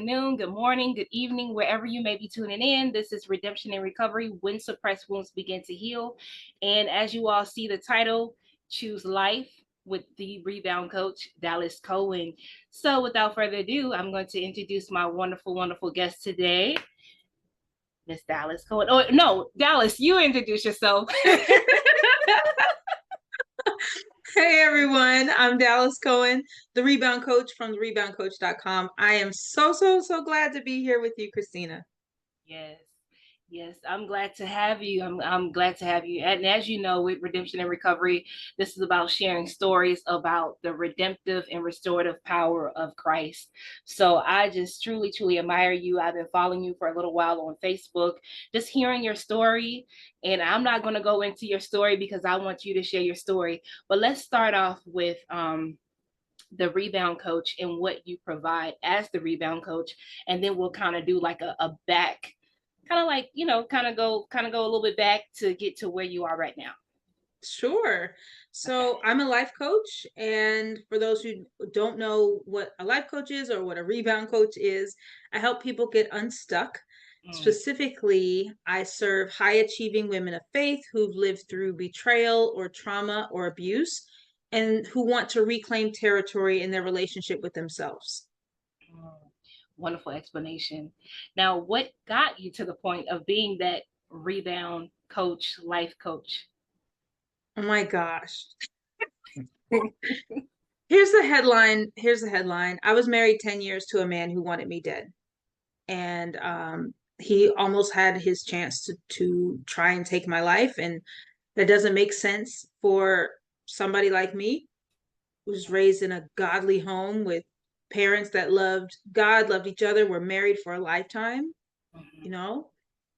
Noon, good morning, good evening, wherever you may be tuning in. This is Redemption and Recovery, When Suppressed Wounds Begin to Heal. And as you all see the title, Choose Life with the Rebound Coach Dallas Kohen. So without further ado, I'm going to introduce my wonderful, wonderful guest today, Miss Dallas Kohen. Oh, no, Dallas, you introduce yourself. Hey everyone, I'm Dallas Kohen, the Rebound Coach from reboundcoach.com. I am so glad to be here with you, Christina. Yes. Yes, I'm glad to have you. I'm glad to have you. And as you know, with Redemption and Recovery, this is about sharing stories about the redemptive and restorative power of Christ. So I just truly admire you. I've been following you for a little while on Facebook, just hearing your story. And I'm not going to go into your story because I want you to share your story. But let's start off with the rebound coach and what you provide as the rebound coach, and then we'll kind of do like a back, kind of like, kind of go a little bit back to get to where you are right now. Sure. Okay. So I'm a life coach, and for those who don't know what a life coach is or what a rebound coach is, I help people get unstuck. Mm. Specifically, I serve high achieving women of faith who've lived through betrayal or trauma or abuse and who want to reclaim territory in their relationship with themselves. Mm. Wonderful explanation. Now, what got you to the point of being that rebound coach, life coach? Oh my gosh. Here's the headline. I was married 10 years to a man who wanted me dead. And he almost had his chance to try and take my life. And that doesn't make sense for somebody like me who was raised in a godly home with parents that loved God, loved each other, were married for a lifetime, you Mhm. know.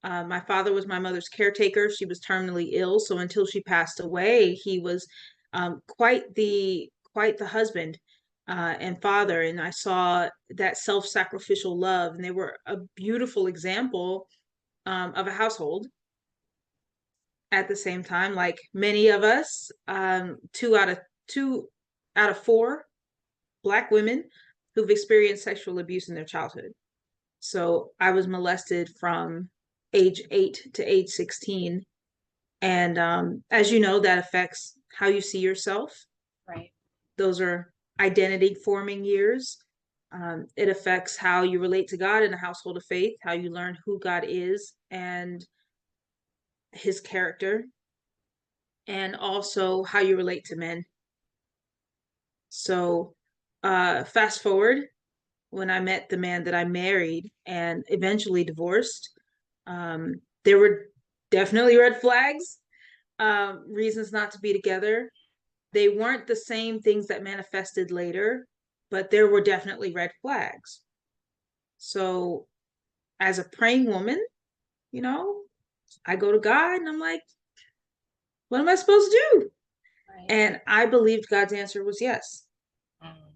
My father was my mother's caretaker. She was terminally ill, so until she passed away, he was quite the husband and father. And I saw that self-sacrificial love, and they were a beautiful example of a household. At the same time, like many of us, two out of four Black women who've experienced sexual abuse in their childhood. So I was molested from age 8 to age 16. And as you know, that affects how you see yourself. Right. Those are identity forming years. It affects how you relate to God in a household of faith, how you learn who God is and his character, and also how you relate to men. So, fast forward when I met the man that I married and eventually divorced, there were definitely red flags, reasons not to be together. They weren't the same things that manifested later, but there were definitely red flags. So, as a praying woman, you know, I go to God and I'm like, what am I supposed to do? Right. And I believed God's answer was yes. Mm.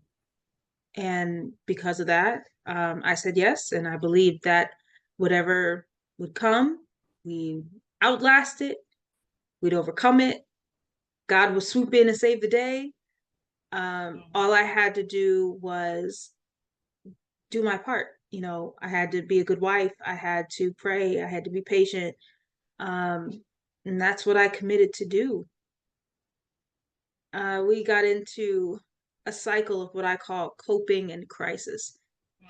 And because of that, I said yes. And I believed that whatever would come, we outlast it, we'd overcome it. God would swoop in and save the day. Mm. All I had to do was do my part. I had to be a good wife. I had to pray. I had to be patient. Um, and that's what I committed to do. We got into a cycle of what I call coping and crisis.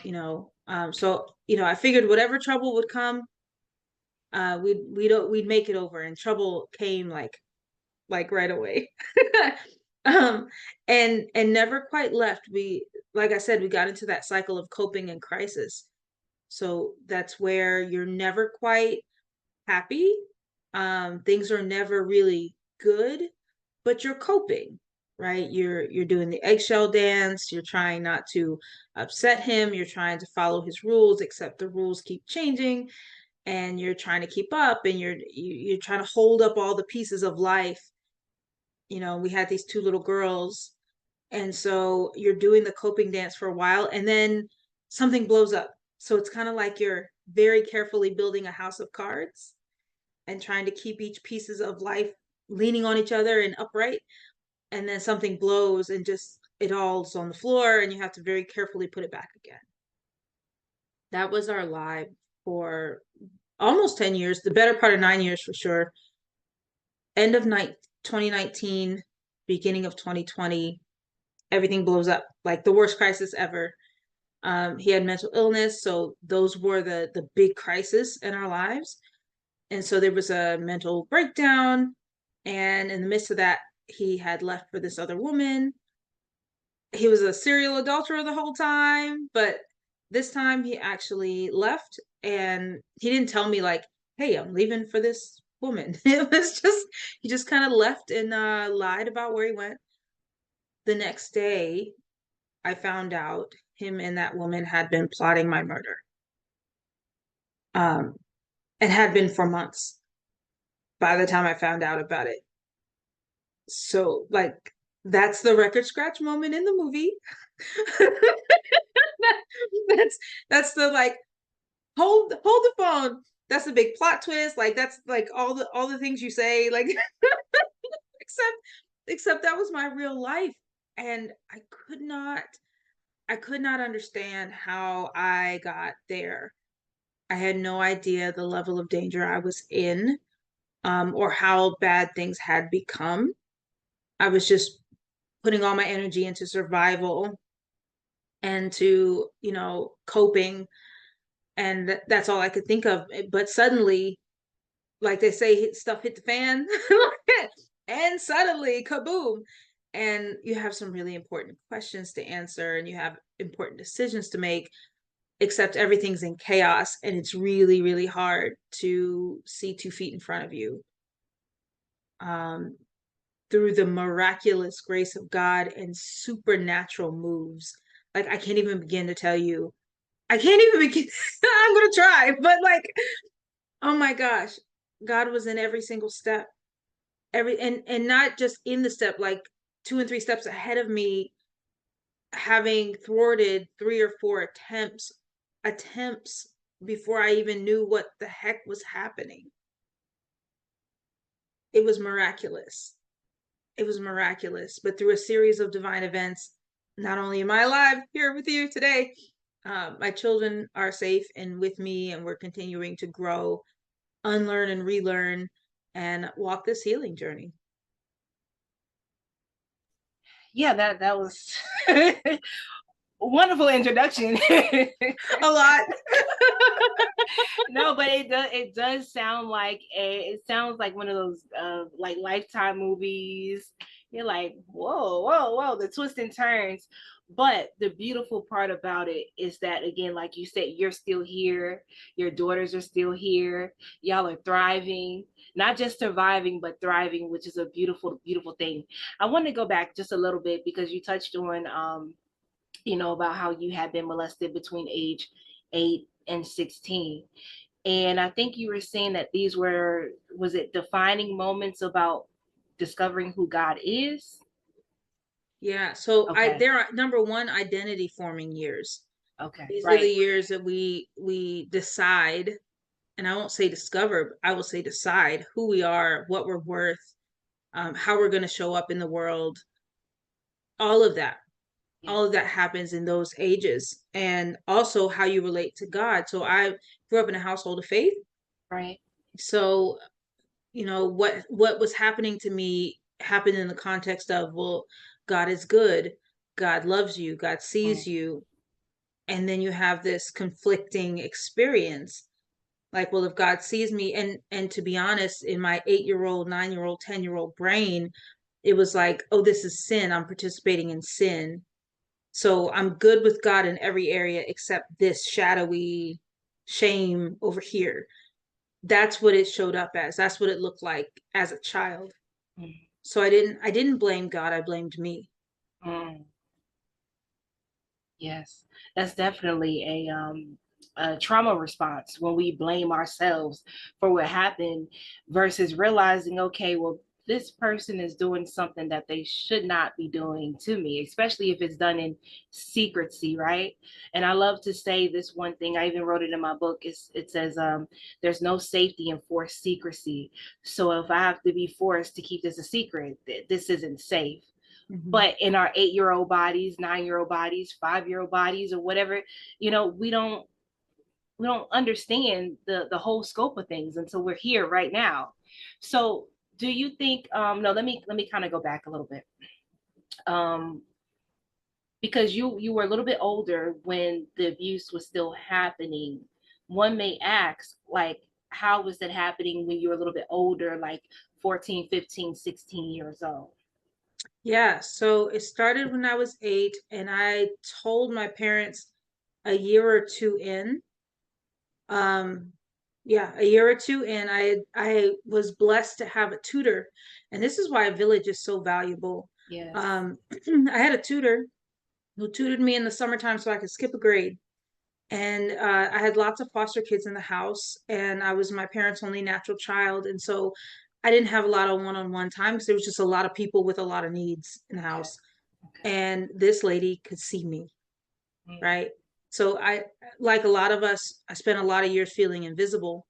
So I figured whatever trouble would come, we'd make it over, and trouble came like right away. um and never quite left. We Like I said, we got into that cycle of coping and crisis. So that's where you're never quite happy. Things are never really good, but you're coping, right? You're doing the eggshell dance. You're trying not to upset him. You're trying to follow his rules, except the rules keep changing, and you're trying to keep up, and you're trying to hold up all the pieces of life. We had these two little girls, and so you're doing the coping dance for a while, and then something blows up. So it's kind of like you're very carefully building a house of cards and trying to keep each pieces of life leaning on each other and upright, and then something blows and just it all's on the floor, and you have to very carefully put it back again. That was our life for almost 10 years, the better part of 9 years for sure. End of 2019, beginning of 2020, everything blows up, like the worst crisis ever. He had mental illness, so those were the big crisis in our lives. And so there was a mental breakdown, and in the midst of that, he had left for this other woman. He was a serial adulterer the whole time, but this time he actually left, and he didn't tell me like, "Hey, I'm leaving for this woman." It was just he just kind of left and lied about where he went. The next day, I found out him and that woman had been plotting my murder. Um, and had been for months by the time I found out about it. So like that's the record scratch moment in the movie. that's that's the like hold the phone. That's the big plot twist. Like that's like all the things you say. Like except except that was my real life, and I could not understand how I got there. I had no idea the level of danger I was in, or how bad things had become. I was just putting all my energy into survival and to, coping. And that's all I could think of. But suddenly, like they say, stuff hit the fan, and suddenly, kaboom. And you have some really important questions to answer, and you have important decisions to make, except everything's in chaos. And it's really, really hard to see 2 feet in front of you. Um, through the miraculous grace of God and supernatural moves. Like, I can't even begin to tell you. I can't even begin. I'm going to try, but like, oh my gosh, God was in every single step. And not just in the step, like 2 and 3 steps ahead of me, having thwarted 3 or 4 attempts before I even knew what the heck was happening. It was miraculous. It was miraculous. But through a series of divine events, not only am I alive here with you today, my children are safe and with me, and we're continuing to grow, unlearn and relearn, and walk this healing journey. Yeah, that was wonderful introduction. A lot. No, but it does sound like it sounds like one of those like Lifetime movies. You're like, whoa, whoa, whoa, the twists and turns. But the beautiful part about it is that, again, like you said, you're still here. Your daughters are still here. Y'all are thriving, not just surviving, but thriving, which is a beautiful, beautiful thing. I want to go back just a little bit because you touched on about how you had been molested between age 8 and 16. And I think you were saying that these were, was it defining moments about discovering who God is? Yeah. So Okay. there are number one, identity forming years. Okay. These are the Right. years that we decide, and I won't say discover, I will say decide who we are, what we're worth, how we're going to show up in the world. All of that, all of Yes. that happens in those ages, and also how you relate to God. So I grew up in a household of faith. Right. So what was happening to me happened in the context of, well, God is good, God loves you, God sees Mm. you. And then you have this conflicting experience, like, well, if God sees me, and to be honest, in my 8-year-old, 9-year-old, 10-year-old brain, it was like, oh, this is sin, I'm participating in sin, so I'm good with God in every area except this shadowy shame over here. That's what it showed up as. That's what it looked like as a child. Mm. So I didn't blame God, I blamed me. Mm. Yes, that's definitely a trauma response when we blame ourselves for what happened versus realizing, okay, well, this person is doing something that they should not be doing to me, especially if it's done in secrecy, right? And I love to say this one thing. I even wrote it in my book. It says, "There's no safety in forced secrecy. So if I have to be forced to keep this a secret, this isn't safe." Mm-hmm. But in our 8-year-old bodies, 9-year-old bodies, 5-year-old bodies, or whatever, we don't understand the whole scope of things until we're here right now. So do you think no, let me kind of go back a little bit. Um because you were a little bit older when the abuse was still happening. One may ask, like, how was that happening when you were a little bit older, like 14, 15, 16 years old? Yeah, so it started when I was 8, and I told my parents a year or two in. Um, yeah, a year or two in, I was blessed to have a tutor, and this is why a village is so valuable. Yes. Um, I had a tutor who tutored me in the summertime so I could skip a grade. And I had lots of foster kids in the house, and I was my parents' only natural child. And so I didn't have a lot of one-on-one time because there was just a lot of people with a lot of needs in the Okay. house. Okay. And this lady could see me, Mm. right? So I, like a lot of us, I spent a lot of years feeling invisible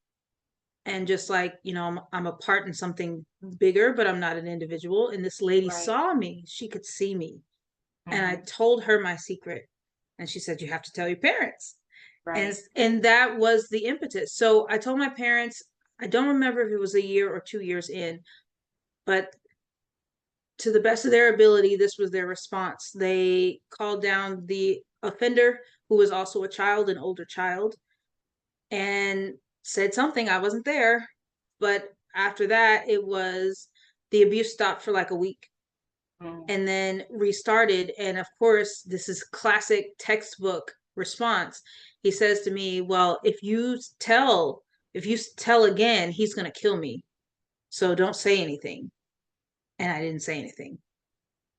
and just like, I'm a part in something bigger, but I'm not an individual. And this lady Right. saw me, she could see me. And I Mm-hmm. told her my secret. And she said, "You have to tell your parents." and Right. and that was the impetus. So I told my parents. I don't remember if it was a year or 2 years in, but to the best of their ability, this was their response. They called down the offender, who was also a child, an older child, and said something. I wasn't there, but after that, it was the abuse stopped for like a week Mm. and then restarted. And of course, this is classic textbook response. He says to me, "Well, if you tell again, he's going to kill me. So don't say anything." And I didn't say anything.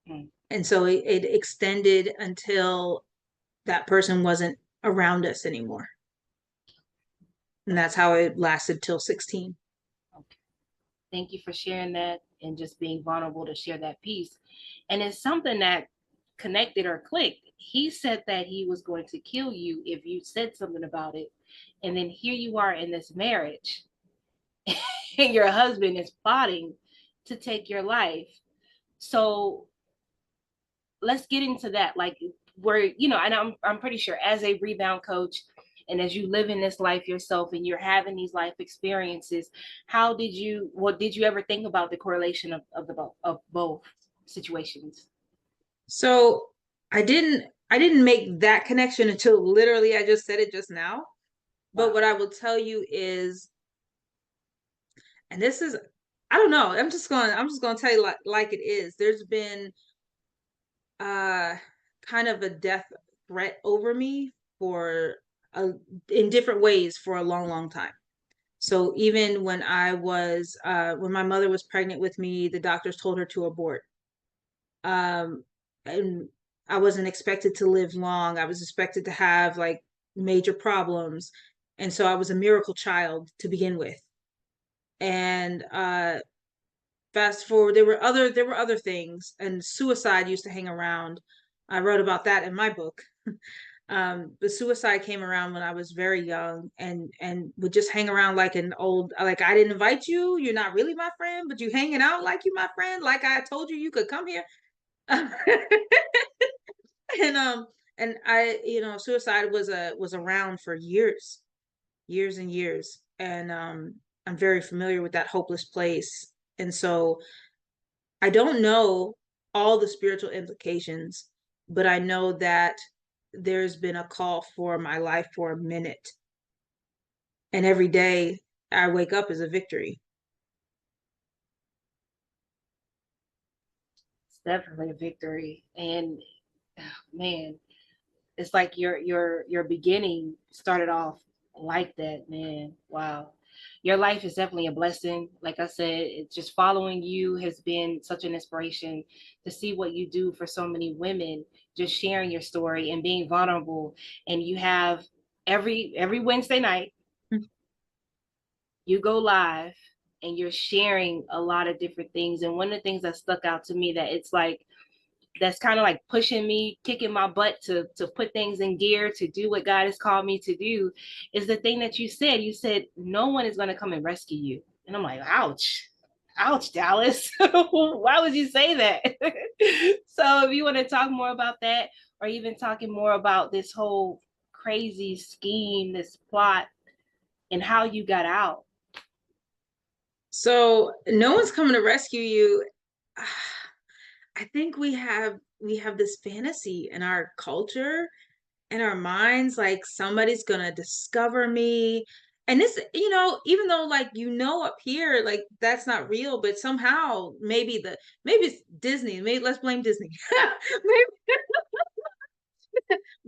Mm. And so it extended until that person wasn't around us anymore. And that's how it lasted till 16. Okay. Thank you for sharing that and just being vulnerable to share that piece. And it's something that connected or clicked. He said that he was going to kill you if you said something about it. And then here you are in this marriage, and your husband is plotting to take your life. So let's get into that. Like, where, and I'm pretty sure as a rebound coach, and as you live in this life yourself and you're having these life experiences, what did you ever think about the correlation of both situations? So I didn't make that connection until literally I just said it just now. But Wow. what I will tell you is, and this is, I don't know, I'm just gonna tell you like it is. There's been uh kind of a death threat over me for a in different ways for a long, long time. So even when my mother was pregnant with me, the doctors told her to abort. Um and I wasn't expected to live long. I was expected to have like major problems. And so I was a miracle child to begin with. And fast forward, there were other things, and suicide used to hang around. I wrote about that in my book. The suicide came around when I was very young, and would just hang around like an old, like, I didn't invite you, you're not really my friend, but you hanging out like you my friend, like I told you you could come here. and um and I, suicide was around for years, years and years. And I'm very familiar with that hopeless place. And so I don't know all the spiritual implications, but I know that there's been a call for my life for a minute. And every day I wake up is a victory. It's definitely a victory. And man, it's like your beginning started off like that, man. Wow. Your life is definitely a blessing. Like I said, it's just following you has been such an inspiration to see what you do for so many women, just sharing your story and being vulnerable. And you have every Wednesday night, you go live and you're sharing a lot of different things. And one of the things that stuck out to me, that it's like that's kind of like pushing me, kicking my butt to put things in gear, to do what God has called me to do, is the thing that you said. You said no one is going to come and rescue you, and I'm like, ouch, ouch, Dallas. Why would you say that? So if you want to talk more about that, or even talking more about this whole crazy scheme, this plot, and how you got out? So no one's coming to rescue you. I think we have this fantasy in our culture, in our minds, like somebody's gonna discover me. And this, even though like up here, like that's not real, but somehow maybe it's Disney. Maybe let's blame Disney. Maybe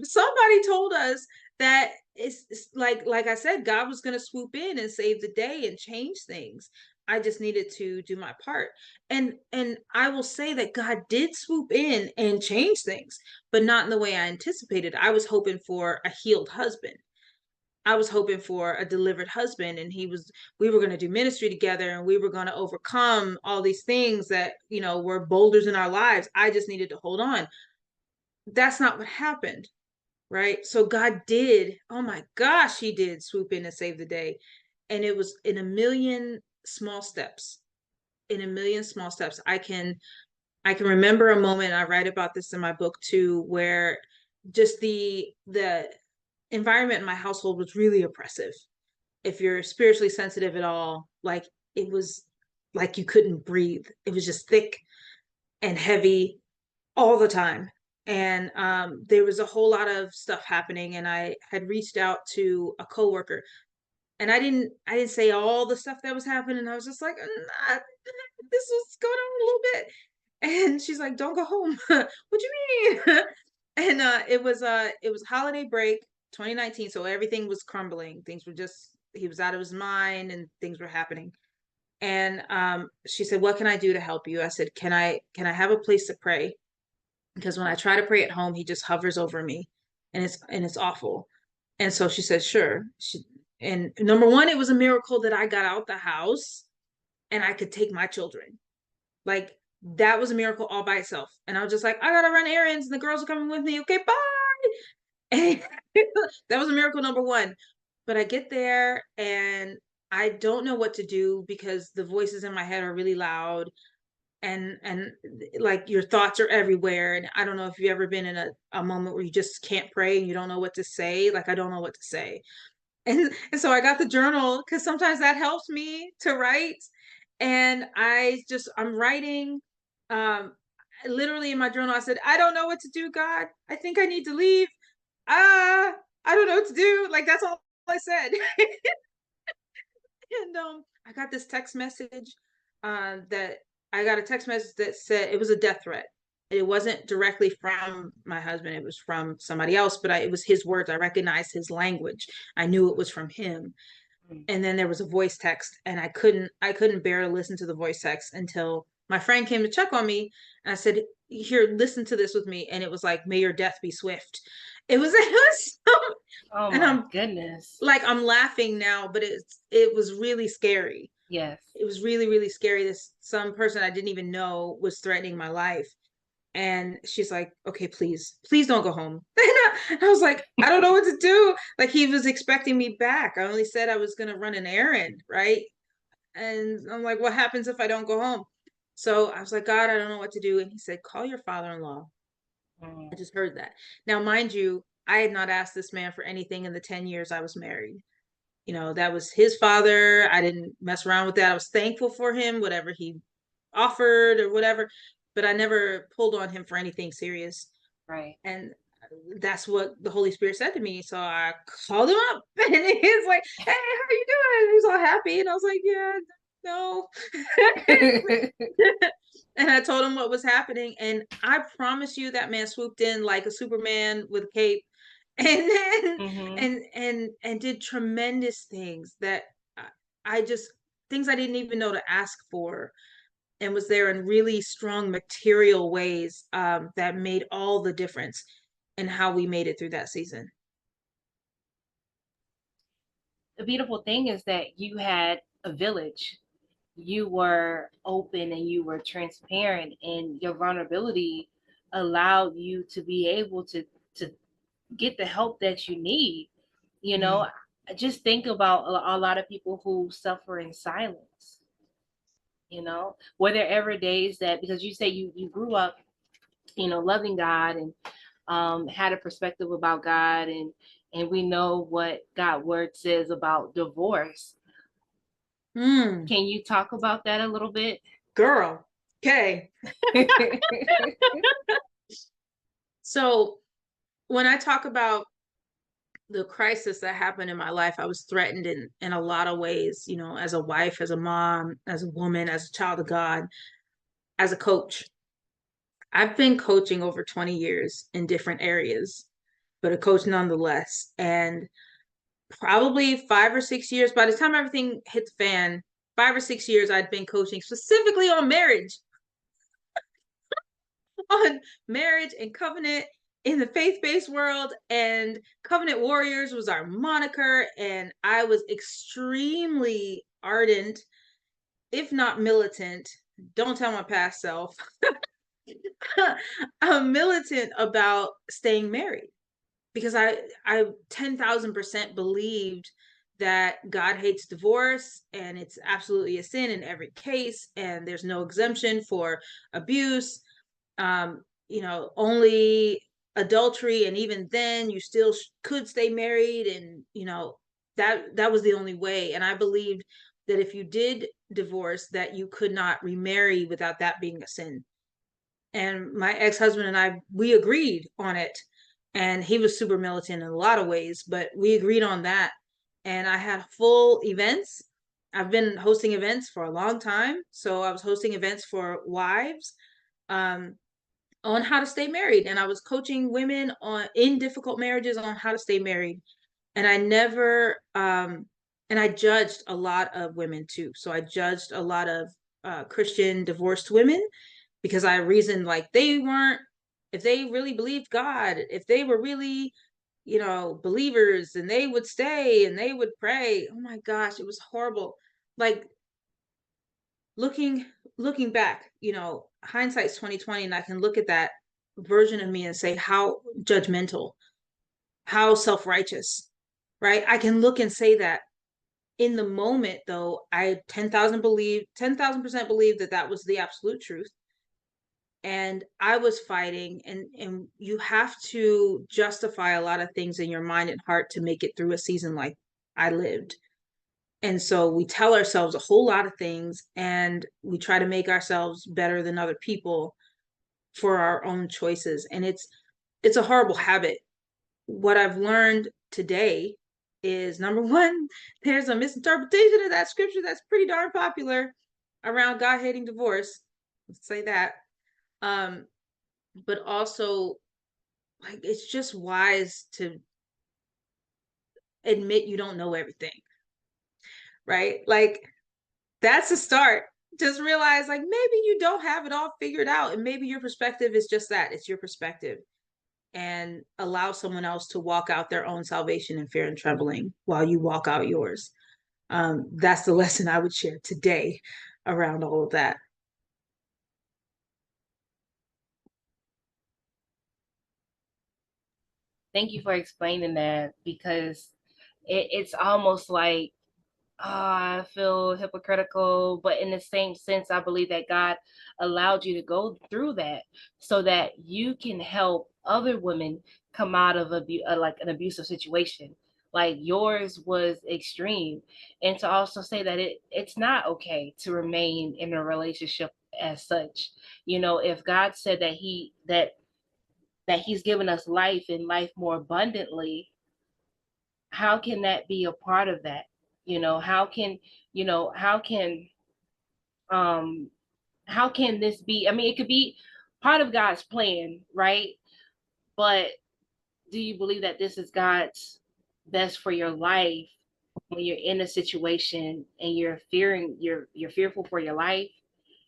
somebody told us that it's like I said, God was gonna swoop in and save the day and change things. I just needed to do my part. And I will say that God did swoop in and change things, but not in the way I anticipated. I was hoping for a healed husband. I was hoping for a delivered husband, and we were going to do ministry together, and we were going to overcome all these things that, were boulders in our lives. I just needed to hold on. That's not what happened. Right. So God did, oh my gosh, he did swoop in and save the day. And it was in a million small steps. In a million small steps. I can remember a moment, I write about this in my book too, where just the environment in my household was really oppressive. If you're spiritually sensitive at all, like it was like you couldn't breathe. It was just thick and heavy all the time. And there was a whole lot of stuff happening, and I had reached out to a coworker, and I didn't say all the stuff that was happening. I was just like, "Nah, this was going on a little bit." And she's like, "Don't go home." What do you mean? And it was holiday break 2019, so everything was crumbling. Things were just he was out of his mind, and things were happening. And she said, "What can I do to help you?" I said, "Can I have a place to pray? Because when I try to pray at home, he just hovers over me, and it's awful." And so she said, "Sure." And number one, it was a miracle that I got out the house and I could take my children. Like that was a miracle all by itself. And I was just like, I gotta run errands, and the girls are coming with me. Okay, bye. And that was a miracle number one. But I get there and I don't know what to do because the voices in my head are really loud, and like your thoughts are everywhere. And I don't know if you've ever been in a moment where you just can't pray and you don't know what to say. Like I don't know what to say. And so I got the journal because sometimes that helps me to write. And I'm writing. um Literally in my journal I said, I don't know what to do, God. I think I need to leave. I don't know what to do. Like that's all I said. And I got this text message that I got a text message that said it was a death threat. It wasn't directly from my husband, it was from somebody else, but it was his words. I recognized his language. I knew it was from him. And then there was a voice text, and I couldn't bear to listen to the voice text until my friend came to check on me, and I said, "Here, listen to this with me." And it was like, "May your death be swift." It was Oh and my I'm goodness. like, I'm laughing now, but it was really scary. Yes. It was really, really scary. This some person I didn't even know was threatening my life. And she's like, "Okay, please don't go home." And I was like, "I don't know what to do." Like he was expecting me back. I only said I was gonna run an errand, right? And I'm like, "What happens if I don't go home?" So I was like, "God, I don't know what to do." And he said, "Call your father-in-law." I just heard that. Now, mind you, I had not asked this man for anything in the 10 years I was married. That was his father. I didn't mess around with that. I was thankful for him, whatever he offered or whatever, but I never pulled on him for anything serious. Right. And that's what the Holy Spirit said to me. So I called him up, and he's like, "Hey, how you doing?" He's all happy. And I was like, "Yeah, no." And I told him what was happening. And I promise you that man swooped in like a Superman with a cape, and then Hmm. and did tremendous things that I just things I didn't even know to ask for, and was there in really strong material ways that made all the difference in how we made it through that season. The beautiful thing is that you had a village. You were open and you were transparent, and your vulnerability allowed you to be able to get the help that you need. You know, Mm. just think about a lot of people who suffer in silence. Were there ever days that, because you say you grew up, loving God, and had a perspective about God, and and we know what God word says about divorce. Mm, Can you talk about that a little bit? girl. Okay. So when I talk about the crisis that happened in my life, I was threatened in a lot of ways, you know, as a wife, as a mom, as a woman, as a child of God, as a coach. I've been coaching over 20 years in different areas, but a coach nonetheless. And probably 5 or 6 years, by the time everything hit the fan, 5 or 6 years, I'd been coaching specifically on marriage, on marriage and covenant in the faith-based world. And Covenant Warriors was our moniker. And I was extremely ardent, if not militant. Don't tell my past self. I'm militant about staying married because I 10,000% believed that God hates divorce and it's absolutely a sin in every case, and there's no exemption for abuse. You know, only adultery, and even then you still could stay married, and you know that was the only way. And I believed that if you did divorce, that you could not remarry without that being a sin. And my ex-husband and I, we agreed on it. And he was super militant in a lot of ways, but we agreed on that. And I had full events. I've been hosting events for a long time. So I was hosting events for wives um, on how to stay married. And I was coaching women on in difficult marriages on how to stay married. And I never and I judged a lot of women too. So I judged a lot of Christian divorced women because I reasoned like they weren't, if they really believed God, if they were really, you know, believers, and they would stay and they would pray. Oh my gosh, it was horrible. Like looking looking back, you know, hindsight's 2020, and I can look at that version of me and say how judgmental, how self-righteous, right? I can look and say that. In the moment though, I 10,000% believe that that was the absolute truth, and I was fighting, and you have to justify a lot of things in your mind and heart to make it through a season like I lived. And so we tell ourselves a whole lot of things, and we try to make ourselves better than other people for our own choices, and it's a horrible habit. What I've learned today is, number one, there's a misinterpretation of that scripture that's pretty darn popular around God hating divorce. Let's say that. Um, but also, like, it's just wise to admit you don't know everything, right? Like, that's a start. Just realize, like, maybe you don't have it all figured out, and maybe your perspective is just that, it's your perspective. And allow someone else to walk out their own salvation in fear and trembling while you walk out yours. That's the lesson I would share today around all of that. Thank you for explaining that, because it's almost like, I feel hypocritical, but in the same sense, I believe that God allowed you to go through that so that you can help other women come out of like an abusive situation. Like yours was extreme, and to also say that it's not okay to remain in a relationship as such. You know, if God said that He's given us life and life more abundantly, how can that be a part of that? You know, how can you know um how can this be? I mean, it could be part of God's plan, right? But do you believe that this is God's best for your life when you're in a situation and you're fearful for your life?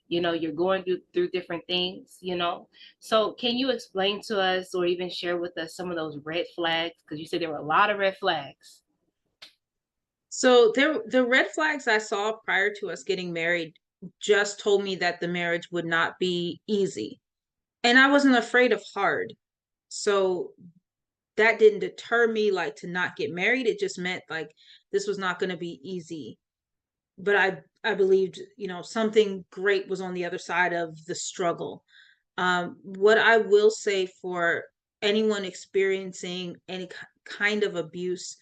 You know, you're going through different things, you know. So can you explain to us or even share with us some of those red flags? Because you said there were a lot of red flags. So the red flags I saw prior to us getting married just told me that the marriage would not be easy. And I wasn't afraid of hard. So that didn't deter me like to not get married. It just meant like this was not going to be easy. But I believed, you know, something great was on the other side of the struggle. What I will say for anyone experiencing any kind of abuse.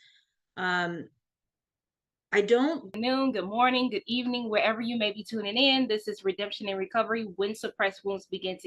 Um, I don't Noon, good morning, good evening, wherever you may be tuning in. This is Redemption and Recovery, when suppressed wounds begin to